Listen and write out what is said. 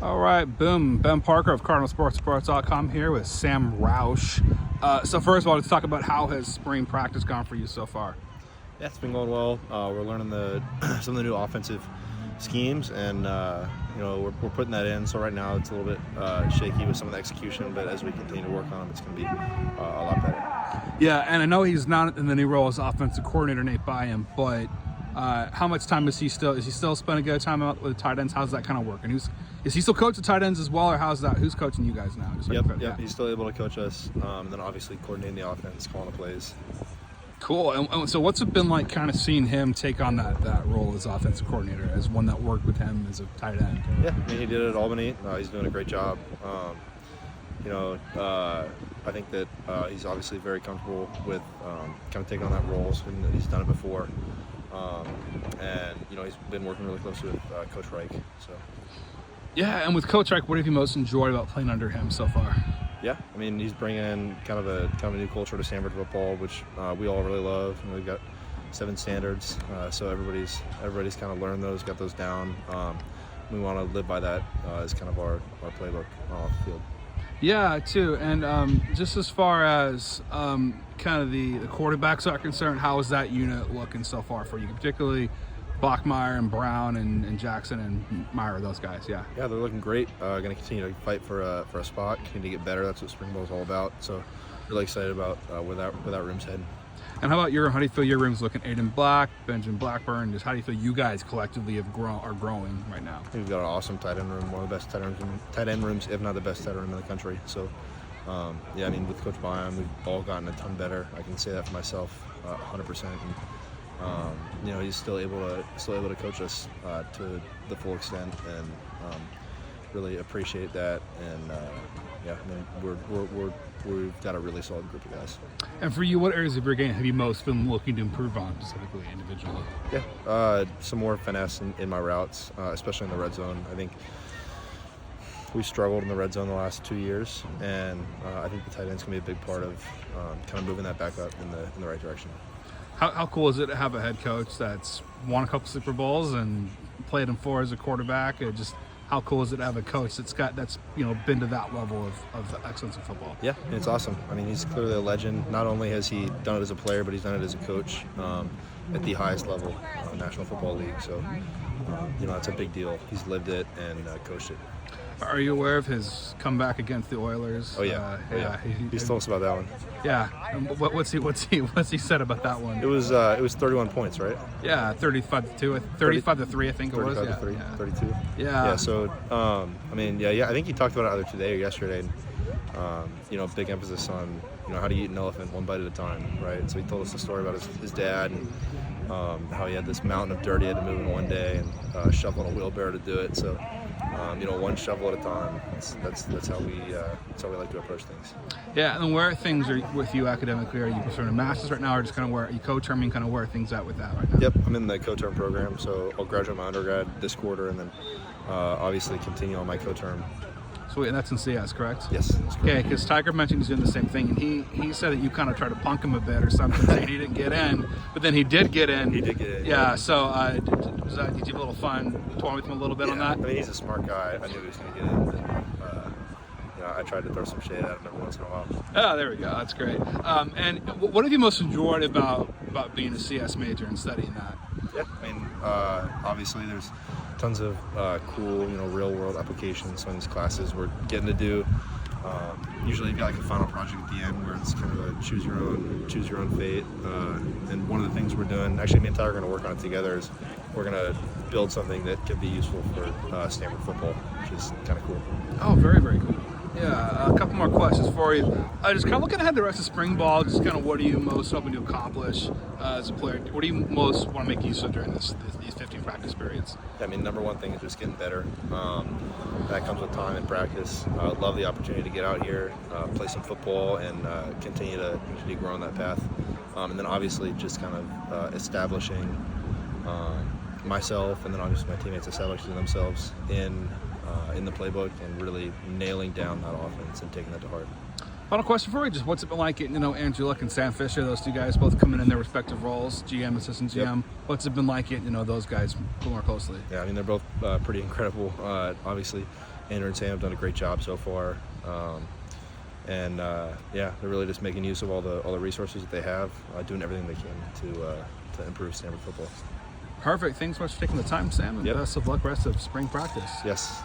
All right, boom. Ben Parker of CardinalSportsReports.com here with Sam Roush. So first of all, let's talk about how has spring practice gone for you so far? Yeah, it's been going well. We're learning some of the new offensive schemes, and we're putting that in. So right now it's a little bit shaky with some of the execution, but as we continue to work on them, it's going to be a lot better. Yeah, and I know he's not in the new role as offensive coordinator, Nate Byam, but how much time is he still spending good time out with the tight ends? How's that kind of working? Is he still coaching tight ends as well, or how's that? Who's coaching you guys now? Yep. He's still able to coach us, and then obviously coordinating the offense, calling the plays. Cool. And so what's it been like kind of seeing him take on that role as offensive coordinator, as one that worked with him as a tight end? Yeah, I mean, he did it at Albany. He's doing a great job. I think that he's obviously very comfortable with kind of taking on that role. So he's done it before. He's been working really closely with Coach Reich. So. Yeah, and with Coach Reich, what have you most enjoyed about playing under him so far? Yeah, I mean, he's bringing in kind of a new culture to Stanford football, which we all really love. We've got 7 standards, so everybody's kind of learned those, got those down. We want to live by that as kind of our playbook off the field. Yeah, too. And just as far as kind of the quarterbacks are concerned, how is that unit looking so far for you, particularly Bachmeyer and Brown and Jackson and Meyer, those guys? Yeah, they're looking great. Going to continue to fight for a spot, continue to get better. That's what spring ball is all about. So really excited about where that room's heading. And how about how do you feel your room's looking? Aiden Black, Benjamin Blackburn, just how do you feel you guys collectively are growing right now? We've got an awesome tight end room, one of the best tight end rooms, if not the best tight end room in the country. So with Coach Byam, we've all gotten a ton better. I can say that for myself, 100%. And, he's still able to coach us to the full extent, and really appreciate that. And we've got a really solid group of guys. And for you, what areas of your game have you most been looking to improve on, specifically individually? Yeah, some more finesse in my routes, especially in the red zone. I think we struggled in the red zone the last 2 years, and I think the tight end's going to be a big part of kind of moving that back up in the right direction. How cool is it to have a head coach that's won a couple Super Bowls and played in 4 as a quarterback? How cool is it to have a coach that's been to that level of excellence in football? Yeah, it's awesome. I mean, he's clearly a legend. Not only has he done it as a player, but he's done it as a coach at the highest level, National Football League. So, it's a big deal. He's lived it and coached it. Are you aware of his comeback against the Oilers? Oh yeah, He's told us about that one. Yeah, what's he said about that one? It was 31 points, right? Yeah, 35 to 3, I think it was. 35 to 3, 32. Yeah. So I think he talked about it either today or yesterday. And, big emphasis on how to eat an elephant one bite at a time, right? So he told us the story about his dad and how he had this mountain of dirt he had to move in one day and shovel in a wheelbarrow to do it. So. One shovel at a time. That's how we like to approach things. Yeah, and where things are with you academically? Are you pursuing a master's right now, or just kind of where are you co-terming? Kind of where are things at with that right now? Yep, I'm in the co-term program, so I'll graduate my undergrad this quarter, and then obviously continue on my co-term. Sweet, and that's in CS, correct? Yes, that's correct. Okay, because Tiger mentioned he's doing the same thing, and he said that you kind of tried to punk him a bit or something, saying he didn't get in, but then he did get in. He did get in. Yeah, so did you have a little fun toying with him a little bit on that? I mean, he's a smart guy. I knew he was going to get in. I tried to throw some shade at him every once in a while. Oh, there we go. That's great. And what have you most enjoyed about being a CS major and studying that? Yeah, I mean, obviously there's tons of cool, real-world applications on these classes we're getting to do. Usually you've got like a final project at the end where it's kind of a choose your own fate. And one of the things we're doing, actually me and Tyler are going to work on it together, is we're going to build something that can be useful for Stanford football, which is kind of cool. Oh, very, very cool. Yeah, a couple more questions for you. Just kind of looking ahead to the rest of spring ball, just kind of what are you most hoping to accomplish as a player? What do you most want to make use of during these 15 practice periods? I mean, number one thing is just getting better. That comes with time and practice. Love the opportunity to get out here, play some football, and continue to grow on that path. And then obviously just kind of establishing myself, and then obviously my teammates establishing themselves in the playbook and really nailing down that offense and taking that to heart. Final question for you, just what's it been like getting Andrew Luck and Sam Fisher, those two guys both coming in their respective roles, GM, assistant GM. Yep. What's it been like getting those guys more closely? Yeah, I mean, they're both pretty incredible. Obviously, Andrew and Sam have done a great job so far. Yeah, they're really just making use of all the resources that they have, doing everything they can to improve Stanford football. Perfect. Thanks so much for taking the time, Sam, and Yep. best of luck rest of spring practice. Yes.